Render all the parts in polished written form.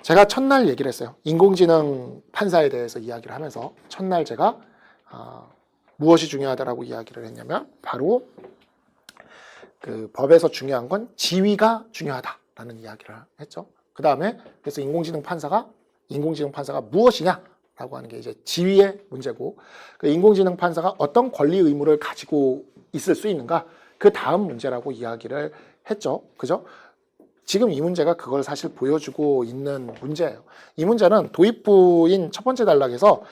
제가 첫날 얘기를 했어요. 인공지능 판사에 대해서 이야기를 하면서 첫날 제가 무엇이 중요하다라고 이야기를 했냐면 바로 그 법에서 중요한 건 지위가 중요하다라는 이야기를 했죠. 그 다음에 그래서 인공지능 판사가 무엇이냐라고 하는 게 이제 지위의 문제고, 그 인공지능 판사가 어떤 권리 의무를 가지고 있을 수 있는가, 그 다음 문제라고 이야기를 했죠. 그죠? 지금 이 문제가 그걸 사실 보여주고 있는 문제예요. 이 문제는 도입부인 첫 번째 단락에서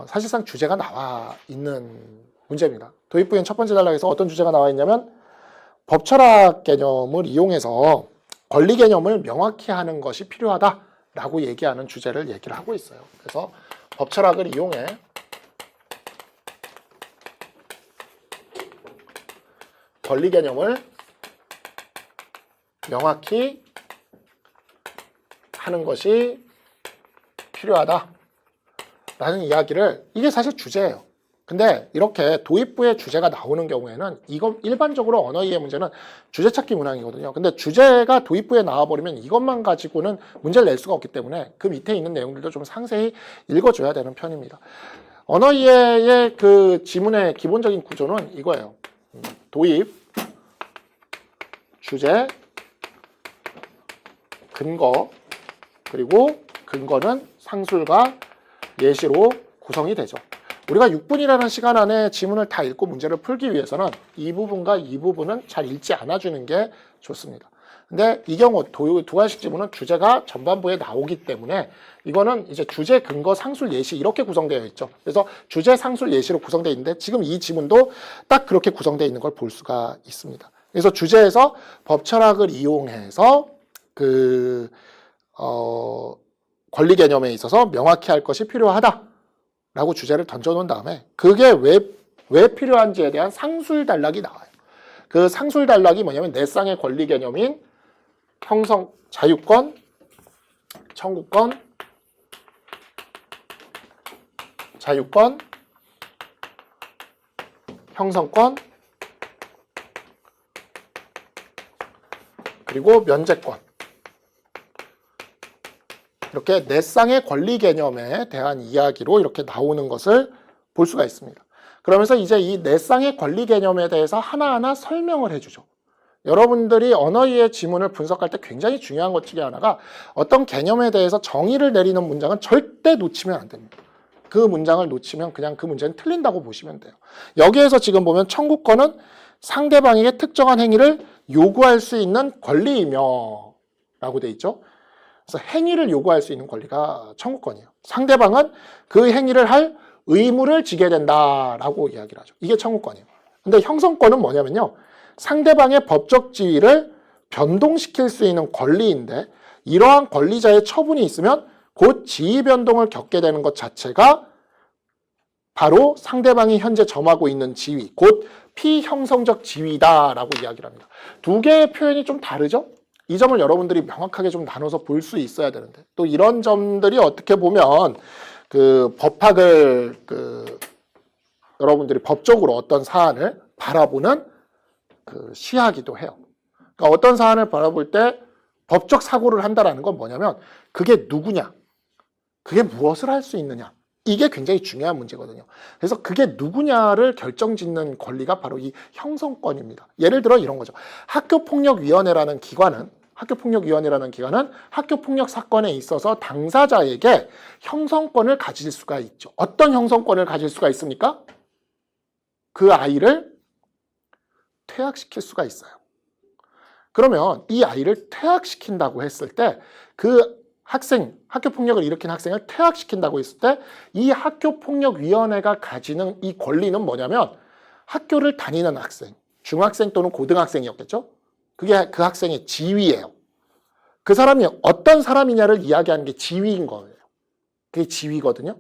사실상 주제가 나와 있는 문제입니다. 도입부인 첫 번째 단락에서 어떤 주제가 나와 있냐면 법철학 개념을 이용해서 권리 개념을 명확히 하는 것이 필요하다라고 얘기하는 주제를 얘기를 하고 있어요. 그래서 법철학을 이용해 권리 개념을 명확히 하는 것이 필요하다라는 이야기를, 이게 사실 주제예요. 근데 이렇게 도입부의 주제가 나오는 경우에는 이거 일반적으로 언어 이해 문제는 주제 찾기 문항이거든요. 근데 주제가 도입부에 나와버리면 이것만 가지고는 문제를 낼 수가 없기 때문에 그 밑에 있는 내용들도 좀 상세히 읽어줘야 되는 편입니다. 언어 이해의 그 지문의 기본적인 구조는 이거예요. 도입, 주제, 근거, 그리고 근거는 상술과 예시로 구성이 되죠. 우리가 6분이라는 시간 안에 지문을 다 읽고 문제를 풀기 위해서는 이 부분과 이 부분은 잘 읽지 않아주는 게 좋습니다. 근데 이 경우 두 가지 지문은 주제가 전반부에 나오기 때문에 이거는 이제 주제, 근거, 상술, 예시 이렇게 구성되어 있죠. 그래서 주제, 상술, 예시로 구성되어 있는데 지금 이 지문도 딱 그렇게 구성되어 있는 걸 볼 수가 있습니다. 그래서 주제에서 법철학을 이용해서 권리 개념에 있어서 명확히 할 것이 필요하다라고 주제를 던져놓은 다음에 그게 왜 필요한지에 대한 상술 단락이 나와요. 그 상술 단락이 뭐냐면 내 쌍의 권리 개념인 자유권, 청구권, 자유권, 형성권, 그리고 면제권, 이렇게 내 쌍의 권리 개념에 대한 이야기로 이렇게 나오는 것을 볼 수가 있습니다. 그러면서 이제 이 내 쌍의 권리 개념에 대해서 하나하나 설명을 해주죠. 여러분들이 언어 이해 지문을 분석할 때 굉장히 중요한 것 중에 하나가 어떤 개념에 대해서 정의를 내리는 문장은 절대 놓치면 안 됩니다. 그 문장을 놓치면 그냥 그 문제는 틀린다고 보시면 돼요. 여기에서 지금 보면 청구권은 상대방에게 특정한 행위를 요구할 수 있는 권리이며 라고 돼 있죠. 그래서 행위를 요구할 수 있는 권리가 청구권이에요. 상대방은 그 행위를 할 의무를 지게 된다라고 이야기를 하죠. 이게 청구권이에요. 근데 형성권은 뭐냐면요, 상대방의 법적 지위를 변동시킬 수 있는 권리인데 이러한 권리자의 처분이 있으면 곧 지위 변동을 겪게 되는 것 자체가 바로 상대방이 현재 점하고 있는 지위, 곧 피형성적 지위다라고 이야기를 합니다. 두 개의 표현이 좀 다르죠? 이 점을 여러분들이 명확하게 좀 나눠서 볼 수 있어야 되는데, 또 이런 점들이 어떻게 보면 그 법학을 여러분들이 법적으로 어떤 사안을 바라보는 그 시야기도 해요. 그러니까 어떤 사안을 바라볼 때 법적 사고를 한다라는 건 뭐냐면 그게 누구냐, 그게 무엇을 할 수 있느냐, 이게 굉장히 중요한 문제거든요. 그래서 그게 누구냐를 결정짓는 권리가 바로 이 형성권입니다. 예를 들어 이런 거죠. 학교폭력위원회라는 기관은 학교폭력 사건에 있어서 당사자에게 형성권을 가질 수가 있죠. 어떤 형성권을 가질 수가 있습니까? 그 아이를 퇴학시킬 수가 있어요. 그러면 이 아이를 퇴학시킨다고 했을 때 그 학교폭력을 일으킨 학생을 퇴학시킨다고 했을 때 이 학교폭력위원회가 가지는 이 권리는 뭐냐면 학교를 다니는 학생, 중학생 또는 고등학생이었겠죠? 그게 그 학생의 지위예요. 그 사람이 어떤 사람이냐를 이야기하는 게 지위인 거예요. 그게 지위거든요.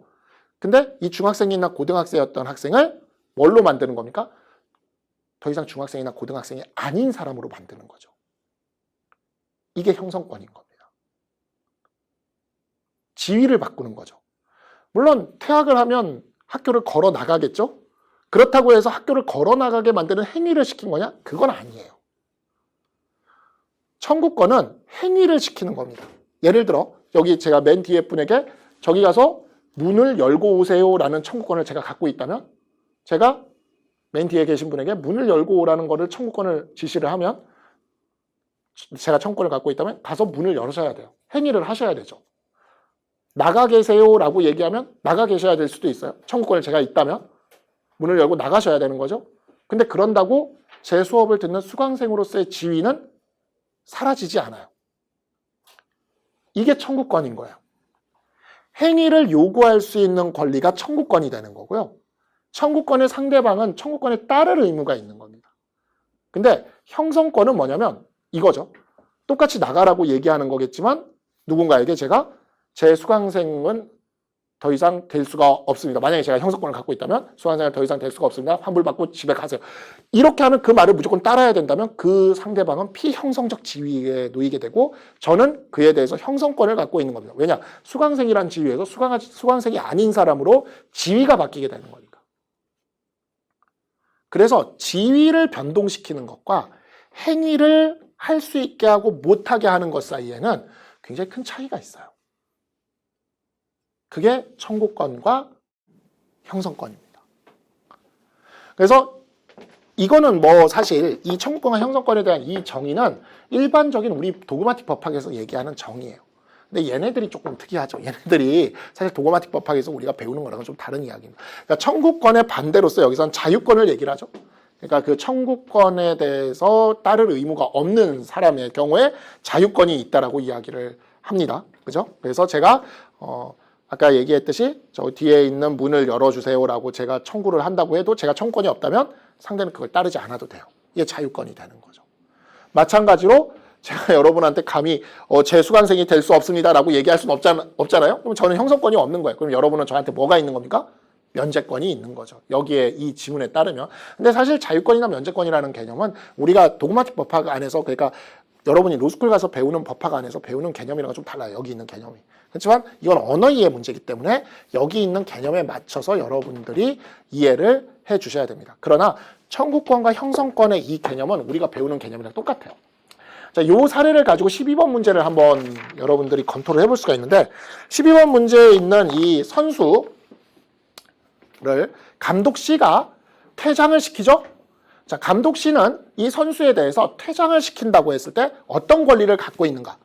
근데 이 중학생이나 고등학생이었던 학생을 뭘로 만드는 겁니까? 더 이상 중학생이나 고등학생이 아닌 사람으로 만드는 거죠. 이게 형성권인 겁니다. 지위를 바꾸는 거죠. 물론 퇴학을 하면 학교를 걸어 나가겠죠? 그렇다고 해서 학교를 걸어 나가게 만드는 행위를 시킨 거냐? 그건 아니에요. 청구권은 행위를 시키는 겁니다. 예를 들어 여기 제가 맨 뒤에 분에게 저기 가서 문을 열고 오세요 라는 청구권을 제가 갖고 있다면, 제가 맨 뒤에 계신 분에게 문을 열고 오라는 거를 청구권을 지시를 하면, 제가 청구권을 갖고 있다면 가서 문을 열으셔야 돼요. 행위를 하셔야 되죠. 나가 계세요 라고 얘기하면 나가 계셔야 될 수도 있어요. 청구권을 제가 있다면 문을 열고 나가셔야 되는 거죠. 근데 그런다고 제 수업을 듣는 수강생으로서의 지위는 사라지지 않아요. 이게 청구권인 거예요. 행위를 요구할 수 있는 권리가 청구권이 되는 거고요. 청구권의 상대방은 청구권에 따를 의무가 있는 겁니다. 근데 형성권은 뭐냐면 이거죠. 똑같이 나가라고 얘기하는 거겠지만 누군가에게 제가 제 수강생은 더 이상 될 수가 없습니다. 만약에 제가 형성권을 갖고 있다면 수강생은 더 이상 될 수가 없습니다. 환불받고 집에 가세요. 이렇게 하면 그 말을 무조건 따라야 된다면 그 상대방은 피형성적 지위에 놓이게 되고 저는 그에 대해서 형성권을 갖고 있는 겁니다. 왜냐? 수강생이란 지위에서 수강생이 아닌 사람으로 지위가 바뀌게 되는 거니까. 그래서 지위를 변동시키는 것과 행위를 할 수 있게 하고 못하게 하는 것 사이에는 굉장히 큰 차이가 있어요. 그게 청구권과 형성권입니다. 그래서 이거는 뭐 사실 이 청구권과 형성권에 대한 이 정의는 일반적인 우리 도그마틱 법학에서 얘기하는 정의예요. 근데 얘네들이 조금 특이하죠. 얘네들이 사실 도그마틱 법학에서 우리가 배우는 거랑은 좀 다른 이야기입니다. 그러니까 청구권의 반대로서 여기서는 자유권을 얘기를 하죠. 그러니까 그 청구권에 대해서 따를 의무가 없는 사람의 경우에 자유권이 있다라고 이야기를 합니다. 그죠? 그래서 제가 아까 얘기했듯이 저 뒤에 있는 문을 열어주세요라고 제가 청구를 한다고 해도 제가 청구권이 없다면 상대는 그걸 따르지 않아도 돼요. 이게 자유권이 되는 거죠. 마찬가지로 제가 여러분한테 감히 제 수강생이 될 수 없습니다라고 얘기할 수는 없잖아요. 그럼 저는 형성권이 없는 거예요. 그럼 여러분은 저한테 뭐가 있는 겁니까? 면제권이 있는 거죠. 여기에 이 지문에 따르면. 근데 사실 자유권이나 면제권이라는 개념은 우리가 도그마틱 법학 안에서, 그러니까 여러분이 로스쿨 가서 배우는 법학 안에서 배우는 개념이랑 좀 달라요. 여기 있는 개념이. 그렇지만 이건 언어 이해 문제이기 때문에 여기 있는 개념에 맞춰서 여러분들이 이해를 해 주셔야 됩니다. 그러나 청구권과 형성권의 이 개념은 우리가 배우는 개념이랑 똑같아요. 자, 요 사례를 가지고 12번 문제를 한번 여러분들이 검토를 해볼 수가 있는데, 12번 문제에 있는 이 선수를 감독 C가 퇴장을 시키죠? 자, 감독 C는 이 선수에 대해서 퇴장을 시킨다고 했을 때 어떤 권리를 갖고 있는가?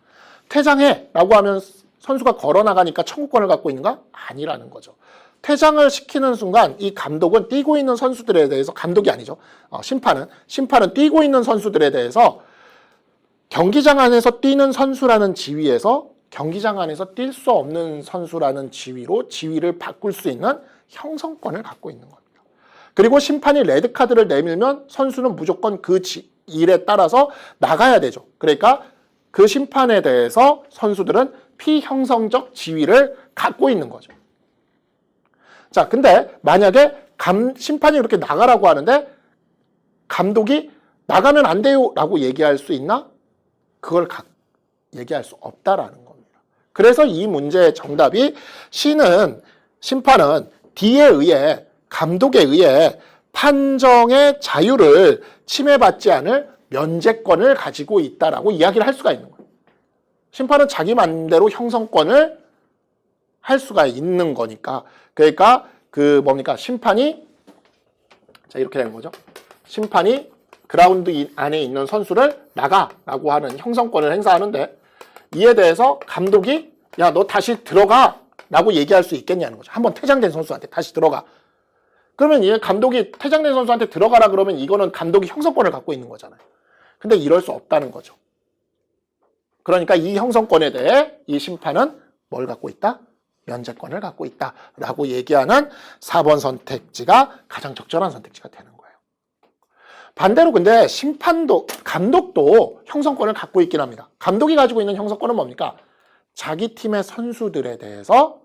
퇴장해 라고 하면 선수가 걸어나가니까 청구권을 갖고 있는가? 아니라는 거죠. 퇴장을 시키는 순간 이 감독은 뛰고 있는 선수들에 대해서, 감독이 아니죠. 심판은 뛰고 있는 선수들에 대해서 경기장 안에서 뛰는 선수라는 지위에서 경기장 안에서 뛸 수 없는 선수라는 지위로 지위를 바꿀 수 있는 형성권을 갖고 있는 겁니다. 그리고 심판이 레드카드를 내밀면 선수는 무조건 그 일에 따라서 나가야 되죠. 그러니까 그 심판에 대해서 선수들은 피형성적 지위를 갖고 있는 거죠. 자, 근데 만약에 심판이 이렇게 나가라고 하는데 감독이 나가면 안 돼요 라고 얘기할 수 있나? 그걸 얘기할 수 없다라는 겁니다. 그래서 이 문제의 정답이 심판은 D에 의해, 감독에 의해 판정의 자유를 침해받지 않을 면제권을 가지고 있다라고 이야기를 할 수가 있는 거예요. 심판은 자기 맘대로 형성권을 할 수가 있는 거니까. 그러니까 심판이, 자, 이렇게 되는 거죠. 심판이 그라운드 안에 있는 선수를 나가라고 하는 형성권을 행사하는데, 이에 대해서 감독이 야, 너 다시 들어가 라고 얘기할 수 있겠냐는 거죠. 한번 퇴장된 선수한테 다시 들어가. 그러면 이 감독이 퇴장된 선수한테 들어가라 그러면 이거는 감독이 형성권을 갖고 있는 거잖아요. 근데 이럴 수 없다는 거죠. 그러니까 이 형성권에 대해 이 심판은 뭘 갖고 있다? 면제권을 갖고 있다라고 얘기하는 4번 선택지가 가장 적절한 선택지가 되는 거예요. 반대로 근데 감독도 형성권을 갖고 있긴 합니다. 감독이 가지고 있는 형성권은 뭡니까? 자기 팀의 선수들에 대해서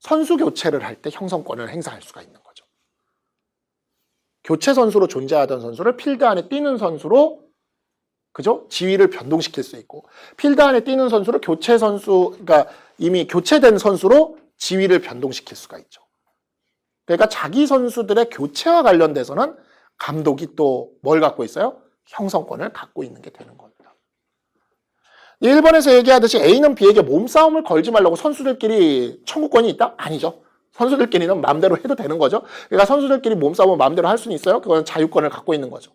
선수 교체를 할 때 형성권을 행사할 수가 있는 거죠. 교체 선수로 존재하던 선수를 필드 안에 뛰는 선수로 그죠? 지위를 변동시킬 수 있고 필드 안에 뛰는 선수를 교체 선수, 그러니까 이미 교체된 선수로 지위를 변동시킬 수가 있죠. 그러니까 자기 선수들의 교체와 관련돼서는 감독이 또 뭘 갖고 있어요? 형성권을 갖고 있는 게 되는 겁니다. 1번에서 얘기하듯이 A는 B에게 몸싸움을 걸지 말라고 선수들끼리 청구권이 있다? 아니죠. 선수들끼리는 마음대로 해도 되는 거죠. 그러니까 선수들끼리 몸싸움을 마음대로 할 수는 있어요. 그건 자유권을 갖고 있는 거죠.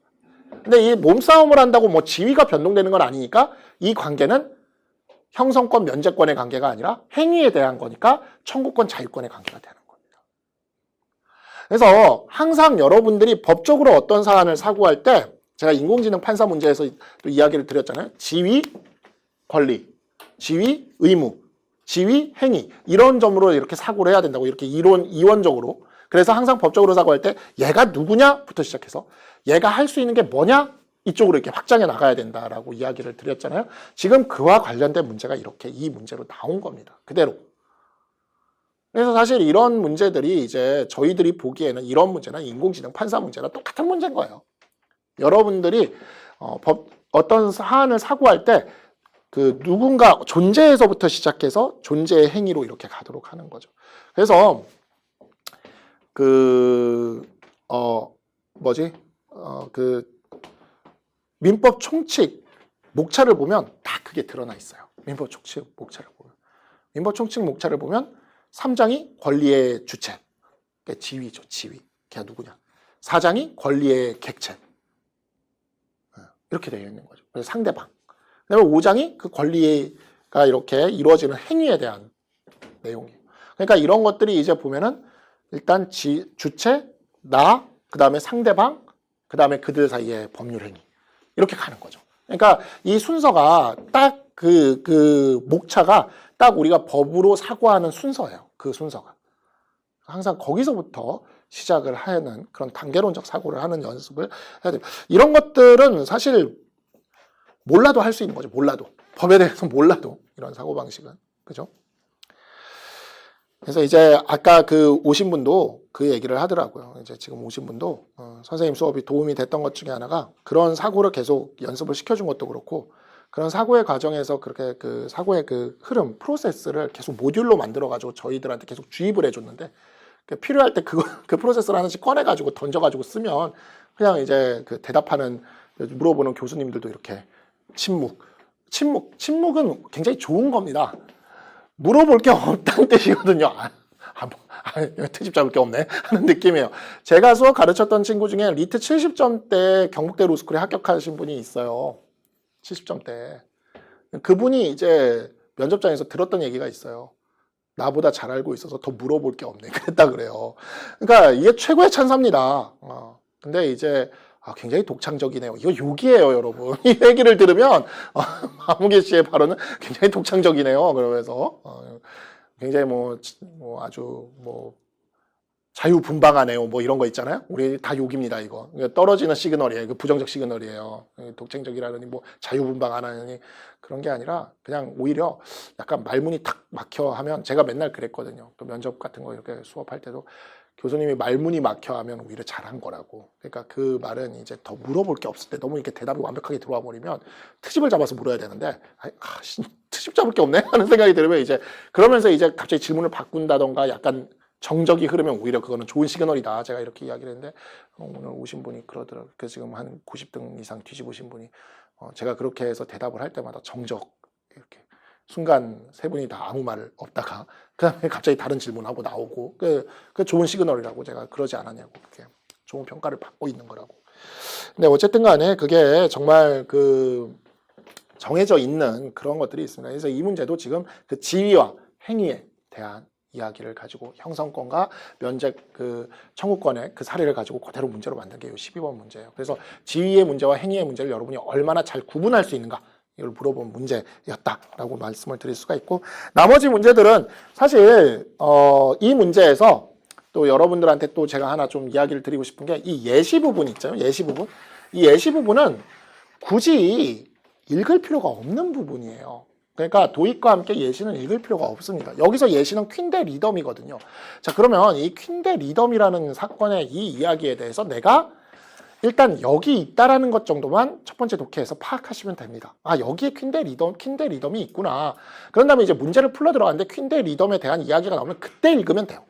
근데 이 몸싸움을 한다고 뭐 지위가 변동되는 건 아니니까 이 관계는 형성권, 면제권의 관계가 아니라 행위에 대한 거니까 청구권, 자유권의 관계가 되는 겁니다. 그래서 항상 여러분들이 법적으로 어떤 사안을 사고할 때 제가 인공지능 판사 문제에서 또 이야기를 드렸잖아요. 지위, 권리, 지위, 의무, 지위, 행위 이런 점으로 이렇게 사고를 해야 된다고 이렇게 이원적으로. 그래서 항상 법적으로 사고할 때 얘가 누구냐부터 시작해서 얘가 할 수 있는 게 뭐냐 이쪽으로 이렇게 확장해 나가야 된다라고 이야기를 드렸잖아요. 지금 그와 관련된 문제가 이렇게 이 문제로 나온 겁니다. 그대로. 그래서 사실 이런 문제들이 이제 저희들이 보기에는 이런 문제나 인공지능 판사 문제나 똑같은 문제인 거예요. 여러분들이 어떤 사안을 사고할 때 그 누군가 존재에서부터 시작해서 존재의 행위로 이렇게 가도록 하는 거죠. 그래서 민법 총칙 목차를 보면 다 그게 드러나 있어요. 민법 총칙 목차를 보면. 민법 총칙 목차를 보면 3장이 권리의 주체, 그러니까 지위죠, 지위. 걔가 누구냐. 4장이 권리의 객체. 이렇게 되어 있는 거죠. 그래서 상대방. 그다음에 5장이 그 권리가 이렇게 이루어지는 행위에 대한 내용이에요. 그러니까 이런 것들이 이제 보면은 일단 주체, 나, 그 다음에 상대방, 그 다음에 그들 사이의 법률 행위. 이렇게 가는 거죠. 그러니까 이 순서가 딱 그 목차가 딱 우리가 법으로 사고하는 순서예요. 그 순서가. 항상 거기서부터 시작을 하는 그런 단계론적 사고를 하는 연습을 해야 돼요. 이런 것들은 사실 몰라도 할 수 있는 거죠. 몰라도. 법에 대해서 몰라도 이런 사고방식은. 그죠? 그래서 이제 아까 그 오신 분도 그 얘기를 하더라고요. 이제 지금 오신 분도 선생님 수업이 도움이 됐던 것 중에 하나가 그런 사고를 계속 연습을 시켜준 것도 그렇고 그런 사고의 과정에서 그렇게 그 사고의 그 흐름, 프로세스를 계속 모듈로 만들어가지고 저희들한테 계속 주입을 해줬는데 필요할 때 그 프로세스를 하나씩 꺼내가지고 던져가지고 쓰면 그냥 이제 그 대답하는 물어보는 교수님들도 이렇게 침묵은 굉장히 좋은 겁니다. 물어볼 게 없다는 뜻이거든요. 트집 잡을 게 없네 하는 느낌이에요. 제가 수업 가르쳤던 친구 중에 리트 70점대 경북대 로스쿨에 합격하신 분이 있어요. 70점대. 그분이 이제 면접장에서 들었던 얘기가 있어요. 나보다 잘 알고 있어서 더 물어볼 게 없네. 그랬다 그래요. 그러니까 이게 최고의 찬사입니다. 근데 이제 굉장히 독창적이네요. 이거 욕이에요, 여러분. 이 얘기를 들으면 마무개 씨의 발언은 굉장히 독창적이네요. 그러면서 굉장히 아주 자유분방하네요. 뭐 이런 거 있잖아요. 우리 다 욕입니다, 이거. 떨어지는 시그널이에요. 그 부정적 시그널이에요. 독창적이라느니 자유분방하느니 그런 게 아니라 그냥 오히려 약간 말문이 탁 막혀 하면 제가 맨날 그랬거든요. 그 면접 같은 거 이렇게 수업할 때도 교수님이 말문이 막혀 하면 오히려 잘한 거라고. 그러니까 그 말은 이제 더 물어볼 게 없을 때 너무 이렇게 대답이 완벽하게 들어와 버리면 트집을 잡아서 물어야 되는데 트집 잡을 게 없네 하는 생각이 들으면 이제 그러면서 이제 갑자기 질문을 바꾼다던가 약간 정적이 흐르면 오히려 그거는 좋은 시그널이다. 제가 이렇게 이야기를 했는데 오늘 오신 분이 그러더라고요. 그래서 지금 한 90등 이상 뒤집으신 분이 제가 그렇게 해서 대답을 할 때마다 정적 이렇게 순간 세 분이 다 아무 말 없다가 그 다음에 갑자기 다른 질문하고 나오고 그 좋은 시그널이라고 제가 그러지 않았냐고 그게 좋은 평가를 받고 있는 거라고. 근데 어쨌든 간에 그게 정말 그 정해져 있는 그런 것들이 있습니다. 그래서 이 문제도 지금 그 지위와 행위에 대한 이야기를 가지고 형성권과 면제 그 청구권의 그 사례를 가지고 그대로 문제로 만든 게 이 12번 문제예요. 그래서 지위의 문제와 행위의 문제를 여러분이 얼마나 잘 구분할 수 있는가 이걸 물어본 문제였다라고 말씀을 드릴 수가 있고 나머지 문제들은 사실 이 문제에서 또 여러분들한테 또 제가 하나 좀 이야기를 드리고 싶은 게 이 예시 부분 있잖아요. 예시 부분. 이 예시 부분은 굳이 읽을 필요가 없는 부분이에요. 그러니까 도입과 함께 예시는 읽을 필요가 없습니다. 여기서 예시는 퀸데 리덤이거든요. 자, 그러면 이 퀸데 리덤이라는 사건의 이 이야기에 대해서 내가 일단 여기 있다라는 것 정도만 첫 번째 독해에서 파악하시면 됩니다. 아, 여기에 퀸대 리덤이 있구나. 그런 다음에 이제 문제를 풀러 들어가는데 퀸대 리덤에 대한 이야기가 나오면 그때 읽으면 돼요.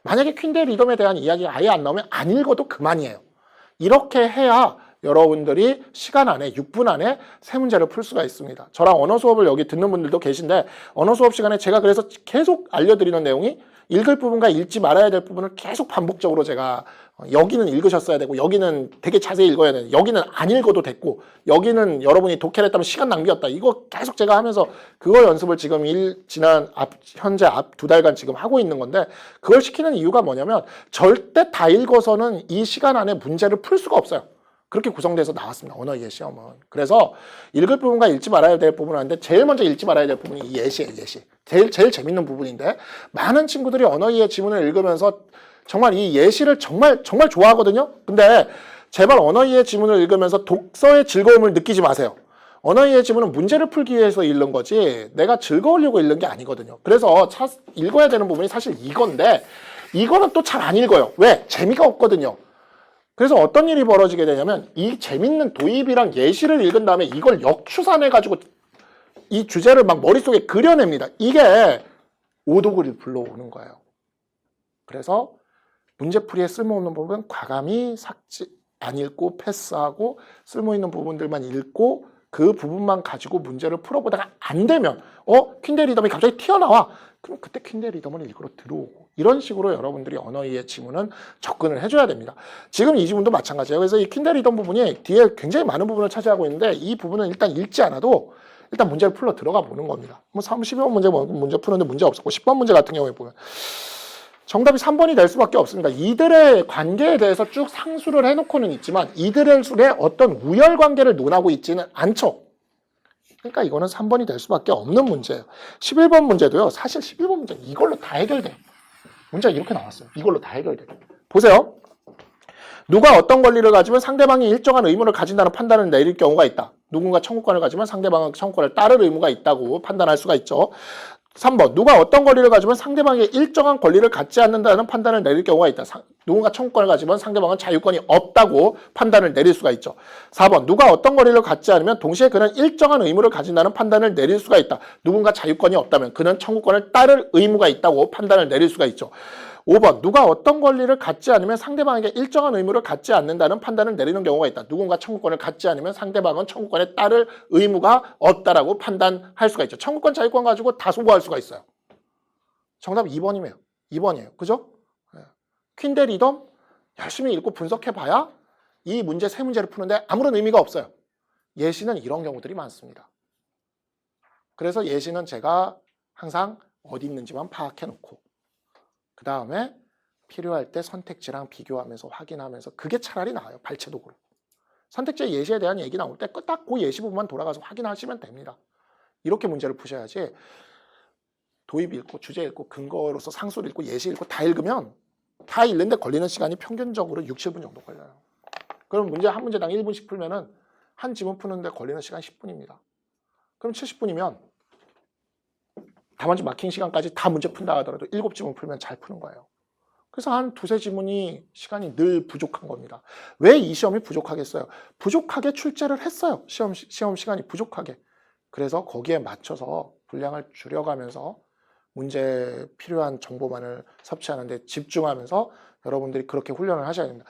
만약에 퀸대 리덤에 대한 이야기가 아예 안 나오면 안 읽어도 그만이에요. 이렇게 해야 여러분들이 시간 안에 6분 안에 세 문제를 풀 수가 있습니다. 저랑 언어 수업을 여기 듣는 분들도 계신데 언어 수업 시간에 제가 그래서 계속 알려드리는 내용이 읽을 부분과 읽지 말아야 될 부분을 계속 반복적으로 제가 여기는 읽으셨어야 되고 여기는 되게 자세히 읽어야 되고 여기는 안 읽어도 됐고 여기는 여러분이 독해를 했다면 시간 낭비였다. 이거 계속 제가 하면서 그거 연습을 지금 현재 앞 2달간 지금 하고 있는 건데 그걸 시키는 이유가 뭐냐면 절대 다 읽어서는 이 시간 안에 문제를 풀 수가 없어요. 그렇게 구성돼서 나왔습니다. 언어 이해 시험은. 그래서 읽을 부분과 읽지 말아야 될 부분은 아닌데 제일 먼저 읽지 말아야 될 부분이 이 예시예요. 예시. 제일 재밌는 부분인데 많은 친구들이 언어 이해 지문을 읽으면서 정말 이 예시를 정말 좋아하거든요. 근데 제발 언어 이해 지문을 읽으면서 독서의 즐거움을 느끼지 마세요. 언어 이해 지문은 문제를 풀기 위해서 읽는 거지 내가 즐거우려고 읽는 게 아니거든요. 그래서 읽어야 되는 부분이 사실 이건데 이거는 또 잘 안 읽어요. 왜? 재미가 없거든요. 그래서 어떤 일이 벌어지게 되냐면 이 재밌는 도입이랑 예시를 읽은 다음에 이걸 역추산해가지고 이 주제를 막 머릿속에 그려냅니다. 이게 오독을 불러오는 거예요. 그래서 문제풀이에 쓸모없는 부분은 과감히 안 읽고 패스하고 쓸모있는 부분들만 읽고 그 부분만 가지고 문제를 풀어보다가 안 되면 퀸대 리덤이 갑자기 튀어나와. 그럼 그때 퀸대 리덤을 읽으러 들어오고 이런 식으로 여러분들이 언어 이해 지문은 접근을 해줘야 됩니다. 지금 이 지문도 마찬가지예요. 그래서 이 퀸대 리덤 부분이 뒤에 굉장히 많은 부분을 차지하고 있는데 이 부분은 일단 읽지 않아도 일단 문제를 풀러 들어가 보는 겁니다. 뭐 12번 문제 푸는데 문제 없었고 10번 문제 같은 경우에 보면 정답이 3번이 될 수밖에 없습니다. 이들의 관계에 대해서 쭉 상수를 해놓고는 있지만 이들의 어떤 우열관계를 논하고 있지는 않죠. 그러니까 이거는 3번이 될 수밖에 없는 문제예요. 11번 문제도요. 사실 11번 문제 이걸로 다 해결돼요. 문제가 이렇게 나왔어요. 이걸로 다 해결돼요. 보세요. 누가 어떤 권리를 가지면 상대방이 일정한 의무를 가진다는 판단을 내릴 경우가 있다. 누군가 청구권을 가지면 상대방은 청구권을 따를 의무가 있다고 판단할 수가 있죠. 3번 누가 어떤 권리를 가지면 상대방에게 일정한 권리를 갖지 않는다는 판단을 내릴 경우가 있다. 누군가 청구권을 가지면 상대방은 자유권이 없다고 판단을 내릴 수가 있죠. 4번 누가 어떤 권리를 갖지 않으면 동시에 그는 일정한 의무를 가진다는 판단을 내릴 수가 있다. 누군가 자유권이 없다면 그는 청구권을 따를 의무가 있다고 판단을 내릴 수가 있죠. 5번 누가 어떤 권리를 갖지 않으면 상대방에게 일정한 의무를 갖지 않는다는 판단을 내리는 경우가 있다. 누군가 청구권을 갖지 않으면 상대방은 청구권에 따를 의무가 없다라고 판단할 수가 있죠. 청구권, 자유권 가지고 다 소구할 수가 있어요. 정답 2번이에요. 그죠? 퀸대 리덤 열심히 읽고 분석해봐야 이 문제 세 문제를 푸는데 아무런 의미가 없어요. 예시는 이런 경우들이 많습니다. 그래서 예시는 제가 항상 어디 있는지만 파악해놓고 그 다음에 필요할 때 선택지랑 비교하면서 확인하면서 그게 차라리 나아요. 발췌독으로. 선택지의 예시에 대한 얘기 나올 때 딱 그 예시 부분만 돌아가서 확인하시면 됩니다. 이렇게 문제를 푸셔야지 도입 읽고 주제 읽고 근거로서 상수를 읽고 예시 읽고 다 읽으면 다 읽는데 걸리는 시간이 평균적으로 6, 7분 정도 걸려요. 그럼 문제 한 문제당 1분씩 풀면은 한 지문 푸는데 걸리는 시간 10분입니다. 그럼 70분이면 답안지 마킹 시간까지 다 문제 푼다 하더라도 7지문 풀면 잘 푸는 거예요. 그래서 한 2-3지문이 시간이 늘 부족한 겁니다. 왜 이 시험이 부족하겠어요? 부족하게 출제를 했어요. 시험 시간이 부족하게. 그래서 거기에 맞춰서 분량을 줄여가면서 문제에 필요한 정보만을 섭취하는데 집중하면서 여러분들이 그렇게 훈련을 하셔야 됩니다.